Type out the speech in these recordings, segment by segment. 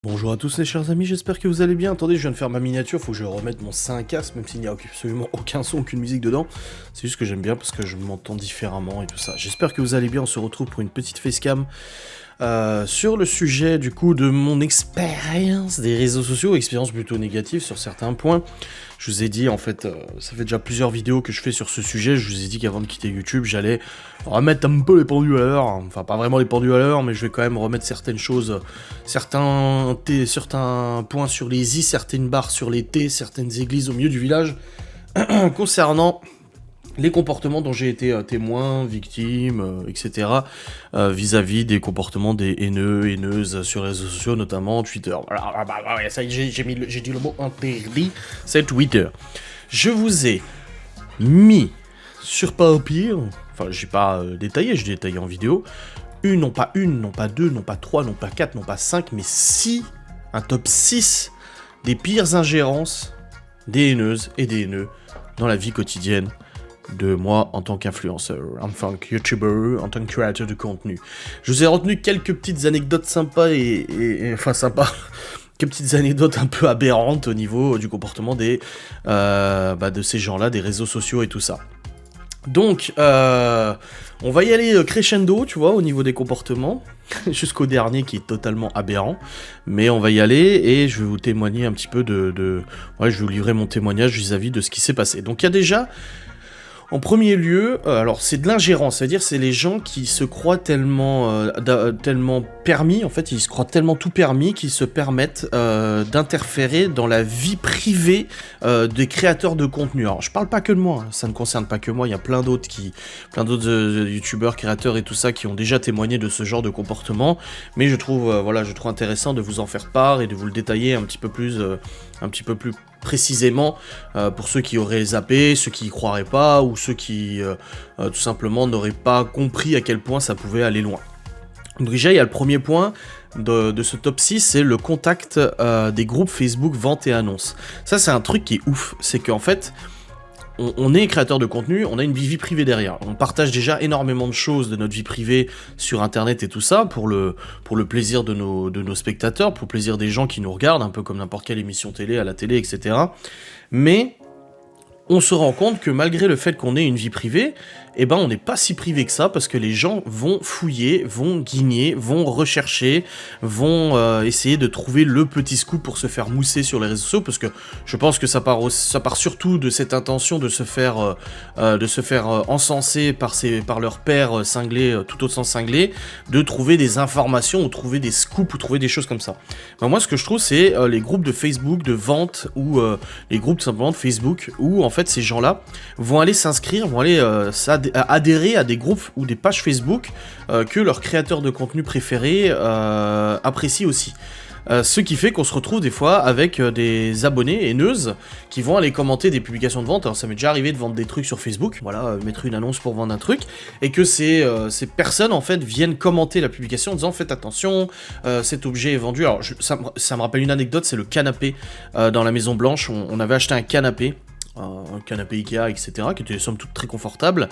Bonjour à tous les chers amis, j'espère que vous allez bien. Attendez, je viens de faire ma miniature, faut que je remette mon 5 même s'il n'y a absolument aucun son, aucune musique dedans. C'est juste que j'aime bien parce que je m'entends différemment et tout ça. J'espère que vous allez bien, on se retrouve pour une petite facecam sur le sujet du coup de mon expérience des réseaux sociaux, expérience plutôt négative sur certains points. Je vous ai dit en fait, ça fait déjà plusieurs vidéos que je fais sur ce sujet, je vous ai dit qu'avant de quitter YouTube, j'allais remettre un peu les pendules à l'heure, enfin pas vraiment les pendules à l'heure, mais je vais quand même remettre certaines choses, certains points sur les i, certaines barres sur les t, certaines églises au milieu du village, concernant les comportements dont j'ai été témoin, victime, etc. Vis-à-vis des comportements des haineux, haineuses sur les réseaux sociaux, notamment Twitter. Voilà, ça y est, j'ai dit le mot interdit, c'est Twitter. Je vous ai mis sur papier, enfin j'ai pas détaillé, j'ai détaillé en vidéo, non pas deux, non pas trois, non pas quatre, non pas cinq, mais un top 6 des pires ingérences des haineuses et des haineux dans la vie quotidienne de moi en tant qu'influenceur, en tant que youtubeur, en tant que créateur de contenu. Je vous ai retenu quelques petites anecdotes sympas enfin sympas, quelques petites anecdotes un peu aberrantes au niveau du comportement de ces gens-là, des réseaux sociaux et tout ça. Donc, on va y aller crescendo, tu vois, au niveau des comportements, jusqu'au dernier qui est totalement aberrant, mais on va y aller et je vais vous témoigner un petit peu je vais vous livrer mon témoignage vis-à-vis de ce qui s'est passé. Donc il y a déjà, en premier lieu, alors c'est de l'ingérence, c'est-à-dire c'est les gens qui se croient tellement permis, en fait ils se croient tellement tout permis qu'ils se permettent d'interférer dans la vie privée des créateurs de contenu. Alors je parle pas que de moi, ça ne concerne pas que moi, il y a plein d'autres youtubeurs, créateurs et tout ça qui ont déjà témoigné de ce genre de comportement, mais je trouve intéressant de vous en faire part et de vous le détailler un petit peu plus précisément pour ceux qui auraient zappé, ceux qui y croiraient pas, ou ceux qui tout simplement n'auraient pas compris à quel point ça pouvait aller loin. Donc déjà, il y a le premier point de ce top 6, c'est le contact des groupes Facebook vente et annonce. Ça, c'est un truc qui est ouf, c'est qu'en fait, on est créateur de contenu, on a une vie privée derrière. On partage déjà énormément de choses de notre vie privée sur internet et tout ça, pour le plaisir de nos spectateurs, pour le plaisir des gens qui nous regardent, un peu comme n'importe quelle émission télé, à la télé, etc. Mais on se rend compte que malgré le fait qu'on ait une vie privée, on n'est pas si privé que ça, parce que les gens vont fouiller, vont guigner, vont rechercher, vont essayer de trouver le petit scoop pour se faire mousser sur les réseaux sociaux, parce que je pense que ça part surtout de cette intention de se faire encenser par leur père cinglé, tout autre sens cinglé, de trouver des informations, ou trouver des scoops, ou trouver des choses comme ça. Moi, ce que je trouve, c'est les groupes de Facebook, de vente, ou les groupes tout simplement de Facebook, où en fait ces gens-là vont aller s'inscrire, vont aller adhérer à des groupes ou des pages Facebook que leurs créateurs de contenu préférés apprécient aussi. Ce qui fait qu'on se retrouve des fois avec des abonnés haineuses qui vont aller commenter des publications de vente. Alors ça m'est déjà arrivé de vendre des trucs sur Facebook, mettre une annonce pour vendre un truc, et que ces personnes en fait viennent commenter la publication en disant faites attention, cet objet est vendu. Alors ça me rappelle une anecdote, c'est le canapé dans la Maison Blanche. On avait acheté un canapé Ikea, etc., qui était somme toute très confortable,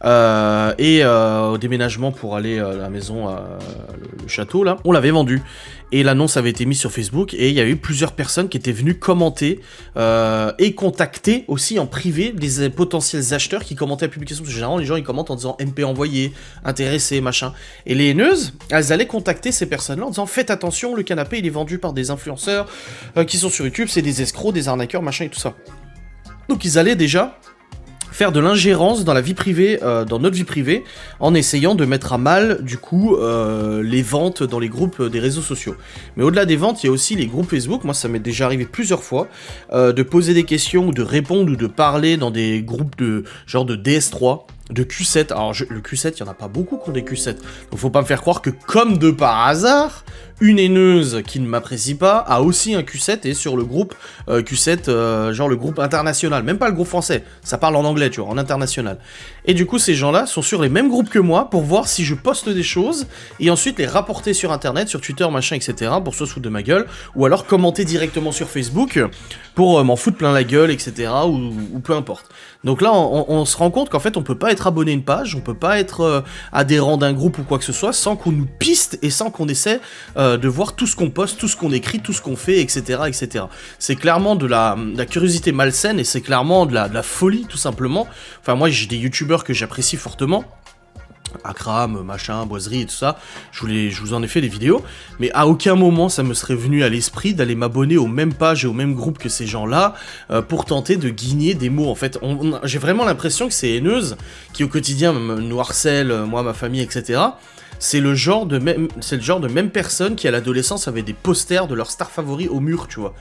au déménagement pour aller à la maison, le château là, on l'avait vendu, et l'annonce avait été mise sur Facebook, et il y a eu plusieurs personnes qui étaient venues commenter et contacter aussi en privé des potentiels acheteurs qui commentaient la publication, parce que généralement les gens ils commentent en disant MP envoyé, intéressé, machin, et les haineuses, elles allaient contacter ces personnes là en disant faites attention, le canapé il est vendu par des influenceurs qui sont sur YouTube, c'est des escrocs, des arnaqueurs, machin et tout ça. Donc ils allaient déjà faire de l'ingérence dans la vie privée, dans notre vie privée, en essayant de mettre à mal, du coup, les ventes dans les groupes des réseaux sociaux. Mais au-delà des ventes, il y a aussi les groupes Facebook. Moi, ça m'est déjà arrivé plusieurs fois, de poser des questions, ou de répondre, ou de parler dans des groupes de genre de DS3, de Q7. Alors, le Q7, il n'y en a pas beaucoup qui ont des Q7. Donc, faut pas me faire croire que, comme de par hasard, une haineuse qui ne m'apprécie pas a aussi un Q7 et sur le groupe Q7, genre le groupe international, même pas le groupe français, ça parle en anglais, tu vois, en international. Et du coup, ces gens-là sont sur les mêmes groupes que moi pour voir si je poste des choses et ensuite les rapporter sur internet, sur Twitter, machin, etc. pour se foutre de ma gueule, ou alors commenter directement sur Facebook pour m'en foutre plein la gueule, etc. ou peu importe. Donc là, on se rend compte qu'en fait, on peut pas être abonné à une page, on peut pas être adhérent d'un groupe ou quoi que ce soit sans qu'on nous piste et sans qu'on essaie de voir tout ce qu'on poste, tout ce qu'on écrit, tout ce qu'on fait, etc., etc. C'est clairement de la curiosité malsaine et c'est clairement de la folie, tout simplement. Enfin, moi, j'ai des youtubeurs que j'apprécie fortement. Akram, machin, Boiserie et tout ça, je vous en ai fait des vidéos, mais à aucun moment ça me serait venu à l'esprit d'aller m'abonner aux mêmes pages et aux mêmes groupes que ces gens-là pour tenter de guigner des mots. En fait, j'ai vraiment l'impression que ces haineuses qui au quotidien nous harcèlent, moi, ma famille, etc., c'est le genre de même personne qui à l'adolescence avait des posters de leurs stars favoris au mur, tu vois.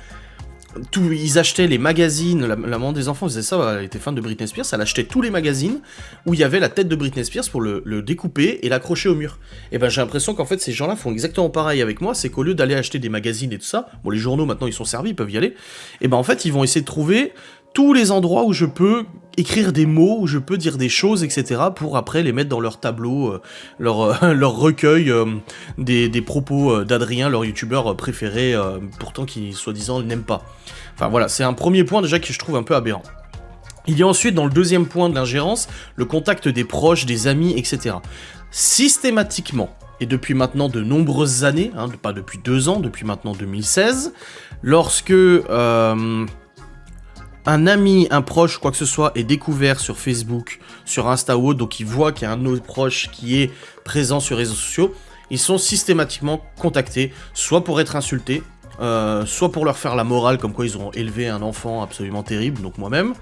Ils achetaient les magazines, la maman des enfants faisait ça, elle était fan de Britney Spears, elle achetait tous les magazines où il y avait la tête de Britney Spears pour le découper et l'accrocher au mur. Et ben j'ai l'impression qu'en fait ces gens-là font exactement pareil avec moi, c'est qu'au lieu d'aller acheter des magazines et tout ça, bon les journaux maintenant ils sont servis, ils peuvent y aller, et ben en fait ils vont essayer de trouver tous les endroits où je peux écrire des mots, où je peux dire des choses, etc. pour après les mettre dans leur tableau, leur recueil des propos d'Adrien, leur youtubeur préféré, pourtant qui soi-disant n'aime pas. Enfin voilà, c'est un premier point déjà que je trouve un peu aberrant. Il y a ensuite dans le deuxième point de l'ingérence, le contact des proches, des amis, etc. Systématiquement, et depuis maintenant de nombreuses années, pas depuis 2 ans, depuis maintenant 2016, lorsque un ami, un proche, quoi que ce soit, est découvert sur Facebook, sur Insta ou autre, donc il voit qu'il y a un de nos proches qui est présent sur les réseaux sociaux, ils sont systématiquement contactés, soit pour être insultés, soit pour leur faire la morale, comme quoi ils ont élevé un enfant absolument terrible, donc moi-même,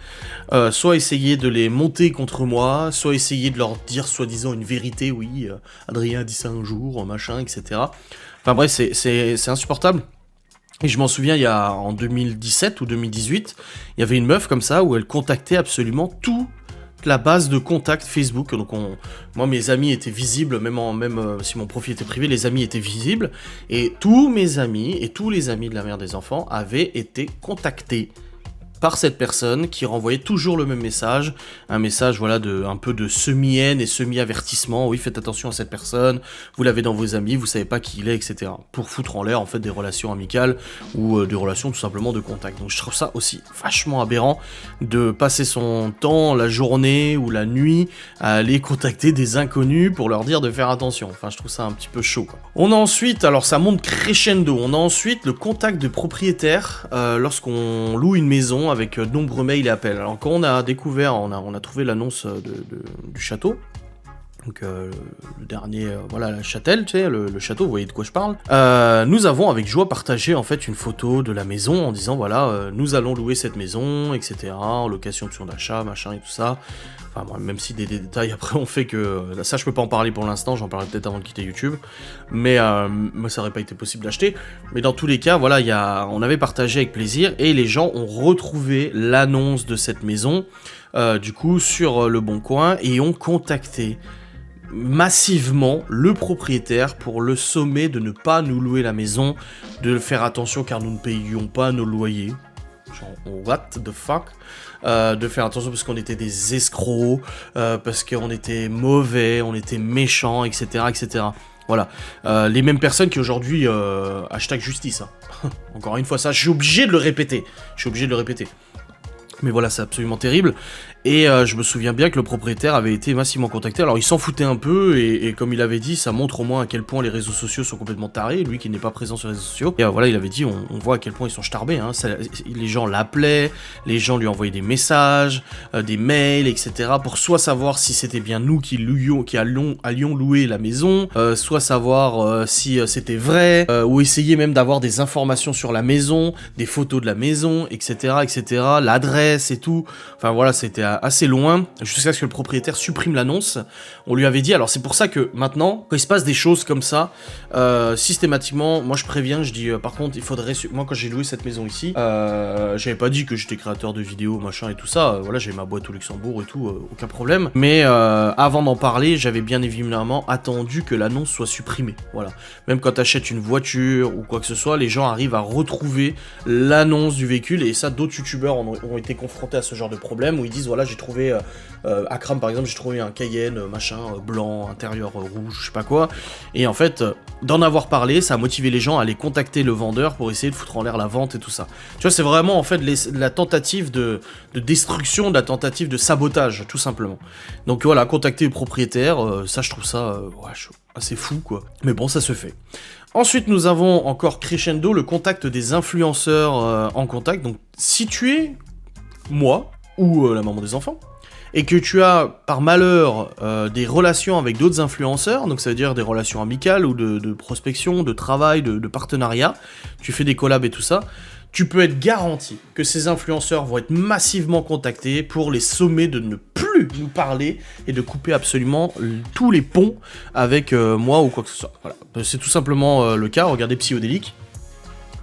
soit essayer de les monter contre moi, soit essayer de leur dire soi-disant une vérité, oui, Adrien a dit ça un jour, machin, etc. Enfin bref, c'est insupportable. Et je m'en souviens, en 2017 ou 2018, il y avait une meuf comme ça où elle contactait absolument toute la base de contact Facebook. Donc moi, mes amis étaient visibles, même si mon profil était privé, les amis étaient visibles. Et tous mes amis et tous les amis de la mère des enfants avaient été contactés par cette personne qui renvoyait toujours le même message, un message voilà un peu de semi-haine et semi-avertissement, oui faites attention à cette personne, vous l'avez dans vos amis, vous savez pas qui il est, etc. Pour foutre en l'air en fait des relations amicales ou des relations tout simplement de contact. Donc je trouve ça aussi vachement aberrant de passer son temps, la journée ou la nuit à aller contacter des inconnus pour leur dire de faire attention. Enfin je trouve ça un petit peu chaud, quoi. On a ensuite, alors ça monte crescendo, on a ensuite le contact de propriétaires lorsqu'on loue une maison avec de nombreux mails et appels. Alors quand on a découvert, on a trouvé l'annonce du château, donc le dernier, voilà, la Châtel, tu sais, le château, vous voyez de quoi je parle. Nous avons avec joie partagé en fait une photo de la maison en disant voilà, nous allons louer cette maison, etc. En location de son d'achat, machin et tout ça. Enfin, bon, même si des détails après on fait que ça je peux pas en parler pour l'instant, j'en parlerai peut-être avant de quitter YouTube, mais moi ça aurait pas été possible d'acheter, mais dans tous les cas voilà, on avait partagé avec plaisir et les gens ont retrouvé l'annonce de cette maison du coup sur Le Bon Coin et ont contacté massivement le propriétaire pour le sommer de ne pas nous louer la maison, de faire attention car nous ne payions pas nos loyers. Genre, what the fuck, de faire attention parce qu'on était des escrocs, parce qu'on était mauvais, on était méchants, etc., etc. Voilà, les mêmes personnes qui aujourd'hui hashtag justice. Hein. Encore une fois, ça, je suis obligé de le répéter. Mais voilà, c'est absolument terrible. Et je me souviens bien que le propriétaire avait été massivement contacté. Alors il s'en foutait un peu, et comme il avait dit, ça montre au moins à quel point les réseaux sociaux sont complètement tarés, lui qui n'est pas présent sur les réseaux sociaux. Et voilà, il avait dit, on voit à quel point ils sont starbés, hein. Les gens l'appelaient, les gens lui envoyaient des messages, des mails, etc. pour soit savoir si c'était bien nous qui allions louer la maison, soit savoir si c'était vrai, ou essayer même d'avoir des informations sur la maison, des photos de la maison, etc., etc., l'adresse et tout. Enfin voilà, c'était assez loin, jusqu'à ce que le propriétaire supprime l'annonce. On lui avait dit, alors c'est pour ça que maintenant, quand il se passe des choses comme ça, systématiquement, moi je préviens, je dis, par contre, il faudrait, moi quand j'ai loué cette maison ici, j'avais pas dit que j'étais créateur de vidéos, machin et tout ça, voilà, j'avais ma boîte au Luxembourg et tout, aucun problème, mais avant d'en parler, j'avais bien évidemment attendu que l'annonce soit supprimée, voilà. Même quand t'achètes une voiture ou quoi que ce soit, les gens arrivent à retrouver l'annonce du véhicule, et ça, d'autres youtubeurs ont été été confrontés à ce genre de problème, où ils disent, voilà, j'ai trouvé, Akram par exemple, j'ai trouvé un Cayenne, machin, blanc, intérieur rouge, je sais pas quoi, et en fait, d'en avoir parlé, ça a motivé les gens à aller contacter le vendeur pour essayer de foutre en l'air la vente et tout ça. Tu vois, c'est vraiment, en fait, la tentative de destruction, de la tentative de sabotage, tout simplement. Donc voilà, contacter le propriétaire, ça, je trouve ça, assez fou, quoi. Mais bon, ça se fait. Ensuite, nous avons encore crescendo, le contact des influenceurs en contact. Donc, si tu es moi, ou la maman des enfants, et que tu as, par malheur, des relations avec d'autres influenceurs, donc ça veut dire des relations amicales, ou de prospection, de travail, de partenariat, tu fais des collabs et tout ça, tu peux être garanti que ces influenceurs vont être massivement contactés pour les sommer de ne plus nous parler et de couper absolument tous les ponts avec moi ou quoi que ce soit. Voilà. C'est tout simplement le cas. Regardez Psyodélique.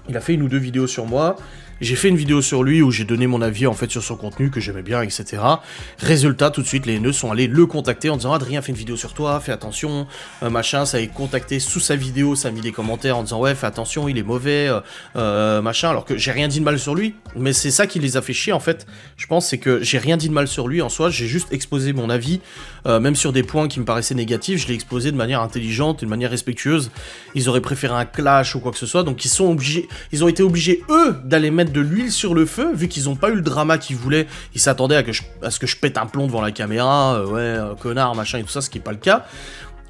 Il a fait 1 ou 2 vidéos sur moi. J'ai fait une vidéo sur lui où j'ai donné mon avis en fait sur son contenu que j'aimais bien, etc. Résultat, tout de suite, les haineux sont allés le contacter en disant Adrien fait une vidéo sur toi, fais attention, machin. Ça a contacté sous sa vidéo, ça a mis des commentaires en disant ouais, fais attention, il est mauvais, machin. Alors que j'ai rien dit de mal sur lui, mais c'est ça qui les a fait chier en fait. Je pense c'est que j'ai rien dit de mal sur lui en soi, j'ai juste exposé mon avis, même sur des points qui me paraissaient négatifs, je l'ai exposé de manière intelligente, de manière respectueuse. Ils auraient préféré un clash ou quoi que ce soit, donc ils ont été obligés eux d'aller mettre de l'huile sur le feu, vu qu'ils ont pas eu le drama qu'ils voulaient. Ils s'attendaient à ce que je pète un plomb devant la caméra, connard, machin et tout ça, ce qui est pas le cas.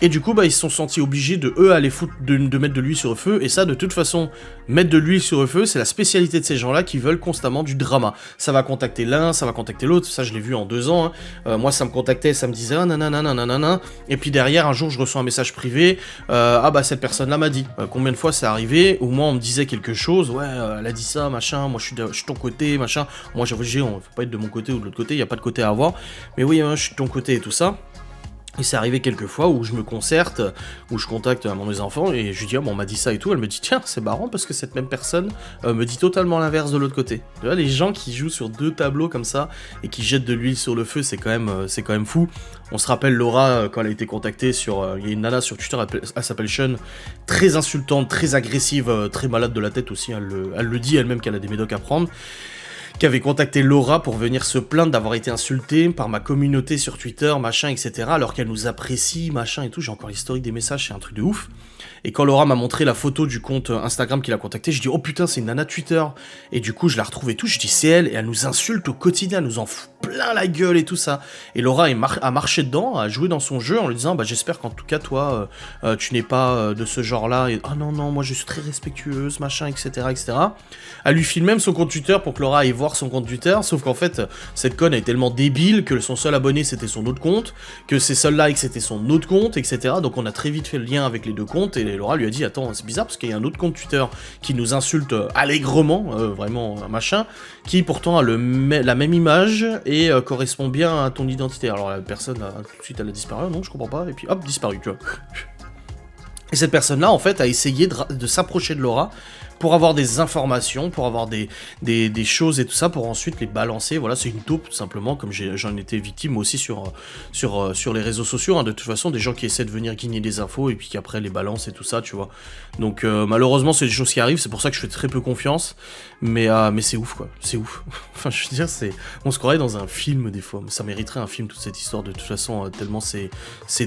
Et du coup, ils se sont sentis obligés aller foutre, de mettre de l'huile sur le feu, et ça, de toute façon, mettre de l'huile sur le feu, c'est la spécialité de ces gens-là qui veulent constamment du drama. Ça va contacter l'un, ça va contacter l'autre, ça je l'ai vu en 2 ans, hein. Moi ça me contactait, ça me disait ah nanana, et puis derrière, un jour, je reçois un message privé, cette personne-là m'a dit. Combien de fois c'est arrivé, où moi on me disait quelque chose, ouais, elle a dit ça, machin, moi je suis ton côté, machin, moi j'avoue, on faut pas être de mon côté ou de l'autre côté, il y a pas de côté à avoir, mais oui, je suis de ton côté et tout ça. Et c'est arrivé quelques fois où je me concerte, où je contacte mes enfants, et je lui dis, on m'a dit ça et tout, elle me dit, tiens, c'est marrant parce que cette même personne me dit totalement l'inverse de l'autre côté. Tu vois, les gens qui jouent sur 2 tableaux comme ça, et qui jettent de l'huile sur le feu, c'est quand même fou. On se rappelle Laura, quand elle a été contactée il y a une nana sur Twitter, elle s'appelle Sean, très insultante, très agressive, très malade de la tête aussi, elle le dit elle-même qu'elle a des médocs à prendre, qui avait contacté Laura pour venir se plaindre d'avoir été insultée par ma communauté sur Twitter, machin, etc., alors qu'elle nous apprécie, machin et tout. J'ai encore l'historique des messages, c'est un truc de ouf. Et quand Laura m'a montré la photo du compte Instagram qu'il a contacté, je dis oh putain, c'est une nana Twitter. Et du coup, je la retrouve et tout, je dis c'est elle, et elle nous insulte au quotidien, elle nous en fout plein la gueule et tout ça. Et Laura a marché dedans, a joué dans son jeu en lui disant j'espère qu'en tout cas toi, tu n'es pas de ce genre-là. Et non, moi je suis très respectueuse, machin, etc., etc. Elle lui file même son compte Twitter pour que Laura aille voir son compte Twitter, sauf qu'en fait, cette conne est tellement débile que son seul abonné c'était son autre compte, que ses seuls likes c'était son autre compte, etc. Donc on a très vite fait le lien avec les 2 comptes, et Laura lui a dit attends, c'est bizarre parce qu'il y a un autre compte Twitter qui nous insulte allègrement, vraiment machin, qui pourtant a la même image et correspond bien à ton identité. Alors la personne, tout de suite elle a disparu, non je comprends pas, et puis hop, disparu, tu vois. Et cette personne-là, en fait, a essayé de s'approcher de Laura pour avoir des informations, pour avoir des choses et tout ça, pour ensuite les balancer. Voilà, c'est une taupe, tout simplement, comme j'en étais victime aussi sur les réseaux sociaux, hein, de toute façon, des gens qui essaient de venir guigner des infos et puis qui après les balancent et tout ça, tu vois. Donc malheureusement, c'est des choses qui arrivent, c'est pour ça que je fais très peu confiance, mais c'est ouf, quoi, c'est ouf. Enfin, je veux dire, on se croirait dans un film des fois, ça mériterait un film, toute cette histoire, de toute façon, tellement c'est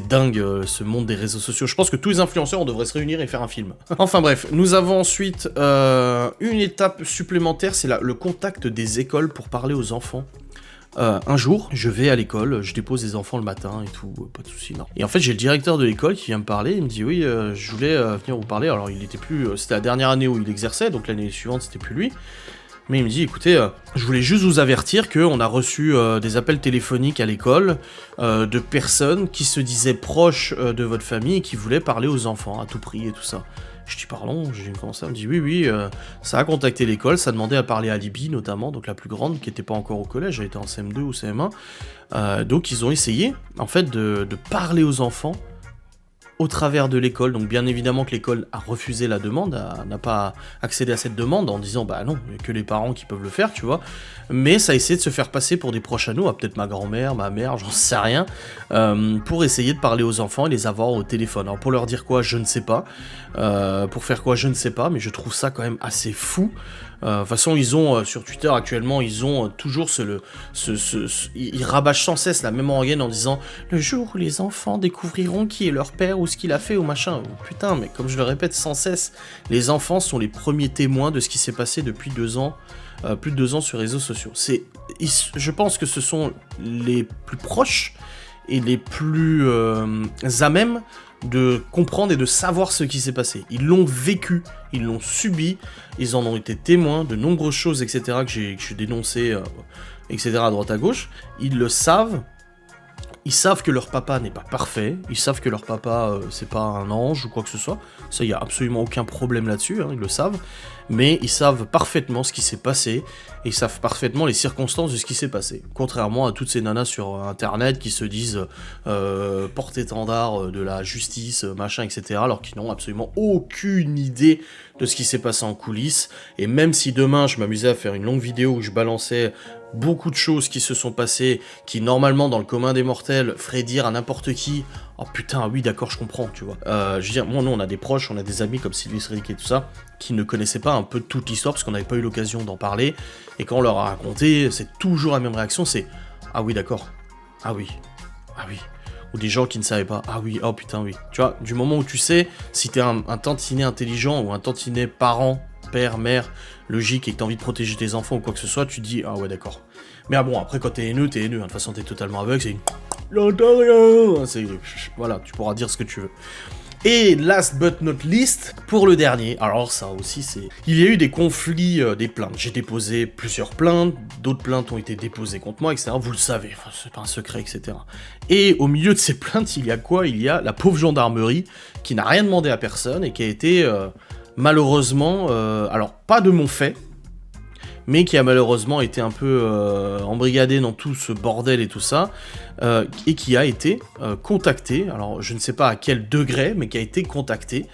dingue, ce monde des réseaux sociaux. Je pense que tous les influenceurs, on devrait se réunir et faire un film. Enfin bref, nous avons ensuite une étape supplémentaire, c'est le contact des écoles pour parler aux enfants. Un jour, je vais à l'école, je dépose les enfants le matin et tout, pas de soucis, non. Et en fait, j'ai le directeur de l'école qui vient me parler, il me dit oui, je voulais venir vous parler. Alors, il était plus, c'était la dernière année où il exerçait, donc l'année suivante, c'était plus lui. Mais il me dit, écoutez, je voulais juste vous avertir qu'on a reçu des appels téléphoniques à l'école de personnes qui se disaient proches de votre famille et qui voulaient parler aux enfants à tout prix et tout ça. Je dis pardon, j'ai commencé à me dire oui, ça a contacté l'école, ça demandait à parler à Libye notamment, donc la plus grande, qui était pas encore au collège, elle était en CM2 ou CM1, donc ils ont essayé, en fait, de parler aux enfants au travers de l'école. Donc bien évidemment que l'école a refusé la demande, n'a pas accédé à cette demande en disant bah non, il n'y a que les parents qui peuvent le faire, tu vois. Mais ça a essayé de se faire passer pour des proches à nous, peut-être ma grand-mère, ma mère, j'en sais rien, pour essayer de parler aux enfants et les avoir au téléphone. Alors pour leur dire quoi, je ne sais pas. Pour faire quoi, je ne sais pas, mais je trouve ça quand même assez fou. De toute façon, ils ont, sur Twitter actuellement, ils ont toujours ils rabâchent sans cesse la même rengaine en disant « Le jour où les enfants découvriront qui est leur père ou ce qu'il a fait ou machin. » Putain, mais comme je le répète sans cesse, les enfants sont les premiers témoins de ce qui s'est passé depuis 2 ans, plus de 2 ans sur les réseaux sociaux. Je pense que ce sont les plus proches et les plus à même de comprendre et de savoir ce qui s'est passé. Ils l'ont vécu, ils l'ont subi, ils en ont été témoins de nombreuses choses, etc., que j'ai dénoncées, etc., à droite à gauche. Ils le savent. Ils savent que leur papa n'est pas parfait, ils savent que leur papa c'est pas un ange ou quoi que ce soit, ça y a absolument aucun problème là-dessus, hein, ils le savent, mais ils savent parfaitement ce qui s'est passé, et ils savent parfaitement les circonstances de ce qui s'est passé, contrairement à toutes ces nanas sur internet qui se disent porte-étendard de la justice, machin, etc., alors qu'ils n'ont absolument aucune idée de ce qui s'est passé en coulisses, et même si demain je m'amusais à faire une longue vidéo où je balançais beaucoup de choses qui se sont passées, qui normalement dans le commun des mortels feraient dire à n'importe qui « Oh putain, oui d'accord, je comprends, tu vois. » Je veux dire, moi, nous, on a des proches, on a des amis comme Sylvie Srick et tout ça, qui ne connaissaient pas un peu toute l'histoire, parce qu'on n'avait pas eu l'occasion d'en parler, et quand on leur a raconté, c'est toujours la même réaction, c'est « Ah oui, d'accord. Ah oui. Ah oui. » Ou des gens qui ne savaient pas « Ah oui, oh putain, oui. » Tu vois, du moment où tu sais, si t'es un tantinet intelligent, ou un tantinet parent, père, mère, logique, et que t'as envie de protéger tes enfants ou quoi que ce soit, tu te dis « Ah ouais, d'accord. » Mais bon, après, quand t'es haineux, hein. De toute façon, t'es totalement aveugle, c'est une... J'entends rien. Voilà, tu pourras dire ce que tu veux. Et last but not least, pour le dernier, alors ça aussi c'est... Il y a eu des conflits, des plaintes. J'ai déposé plusieurs plaintes, d'autres plaintes ont été déposées contre moi, etc. Vous le savez, enfin, c'est pas un secret, etc. Et au milieu de ces plaintes, il y a quoi? Il y a la pauvre gendarmerie qui n'a rien demandé à personne et qui a été malheureusement, alors pas de mon fait, mais qui a malheureusement été un peu embrigadé dans tout ce bordel et tout ça, et qui a été contacté, alors je ne sais pas à quel degré, mais qui a été contacté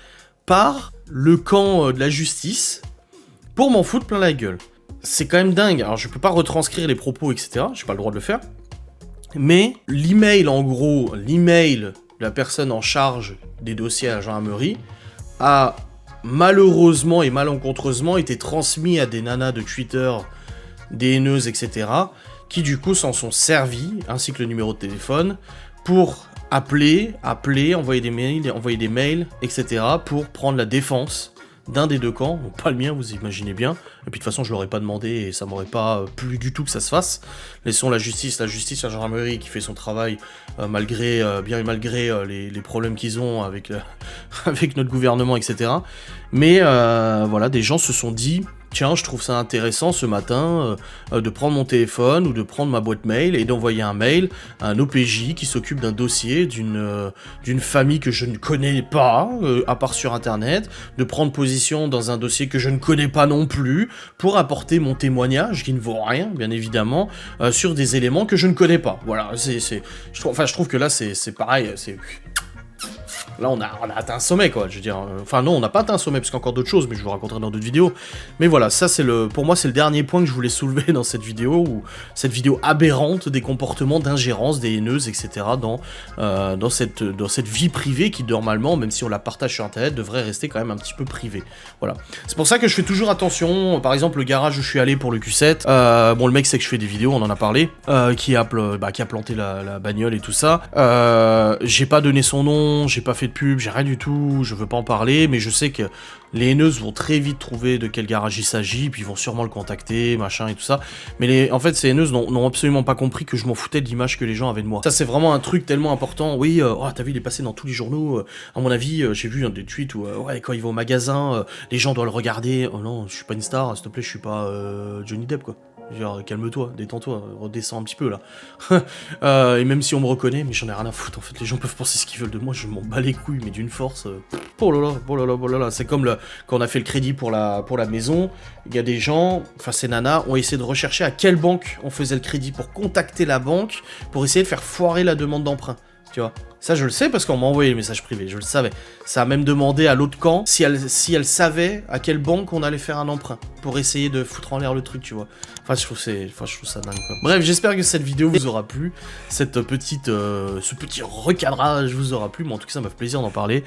par le camp de la justice pour m'en foutre plein la gueule. C'est quand même dingue, alors je peux pas retranscrire les propos, etc., j'ai pas le droit de le faire, mais l'email, en gros, l'email de la personne en charge des dossiers à la gendarmerie a malheureusement et malencontreusement été transmis à des nanas de Twitter, des haineuses, etc., qui du coup s'en sont servis, ainsi que le numéro de téléphone, pour appeler, envoyer des mails, etc., pour prendre la défense d'un des deux camps, donc pas le mien, vous imaginez bien, et puis de toute façon je l'aurais pas demandé et ça m'aurait pas plu du tout que ça se fasse. Laissons la justice, la gendarmerie qui fait son travail malgré les problèmes qu'ils ont avec, avec notre gouvernement, etc. Mais voilà, des gens se sont dit, tiens, je trouve ça intéressant ce matin de prendre mon téléphone ou de prendre ma boîte mail et d'envoyer un mail à un OPJ qui s'occupe d'un dossier d'une famille que je ne connais pas, à part sur internet, de prendre position dans un dossier que je ne connais pas non plus, pour apporter mon témoignage, qui ne vaut rien, bien évidemment, sur des éléments que je ne connais pas. Voilà, je trouve que là, c'est pareil, c'est... Là, on a atteint un sommet, quoi, je veux dire. Enfin, non, on n'a pas atteint un sommet, parce qu'il y a encore d'autres choses, mais je vous raconterai dans d'autres vidéos. Mais voilà, ça, pour moi, c'est le dernier point que je voulais soulever dans cette vidéo, cette vidéo aberrante des comportements d'ingérence des haineuses, etc., dans cette vie privée qui, normalement, même si on la partage sur Internet, devrait rester quand même un petit peu privée. Voilà. C'est pour ça que je fais toujours attention. Par exemple, le garage où je suis allé pour le Q7, bon, le mec sait que je fais des vidéos, on en a parlé, qui a planté la bagnole et tout ça. J'ai pas donné son nom, j'ai pas fait de pub, j'ai rien du tout, je veux pas en parler, mais je sais que les haineuses vont très vite trouver de quel garage il s'agit, puis ils vont sûrement le contacter, machin et tout ça. Mais en fait, ces haineuses n'ont absolument pas compris que je m'en foutais de l'image que les gens avaient de moi. Ça, c'est vraiment un truc tellement important. Oui, t'as vu, il est passé dans tous les journaux. À mon avis, j'ai vu des tweets où, ouais, quand il va au magasin, les gens doivent le regarder. Oh non, je suis pas une star, s'il te plaît, je suis pas Johnny Depp, quoi. Genre, calme-toi, détends-toi, redescends un petit peu là. Et même si on me reconnaît, mais j'en ai rien à foutre en fait, les gens peuvent penser ce qu'ils veulent de moi, je m'en bats les couilles, mais d'une force. Oh là là, c'est comme quand on a fait le crédit pour la maison, il y a des gens, enfin ces nanas, ont essayé de rechercher à quelle banque on faisait le crédit pour contacter la banque, pour essayer de faire foirer la demande d'emprunt. tu vois. Ça, je le sais parce qu'on m'a envoyé les messages privés, je le savais. Ça a même demandé à l'autre camp si elle savait à quelle banque on allait faire un emprunt pour essayer de foutre en l'air le truc, tu vois. Enfin, je trouve ça dingue, quoi. Bref, j'espère que cette vidéo vous aura plu. Ce petit recadrage vous aura plu. Mais en tout cas, ça m'a fait plaisir d'en parler.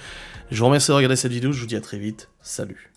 Je vous remercie d'avoir regardé cette vidéo. Je vous dis à très vite. Salut.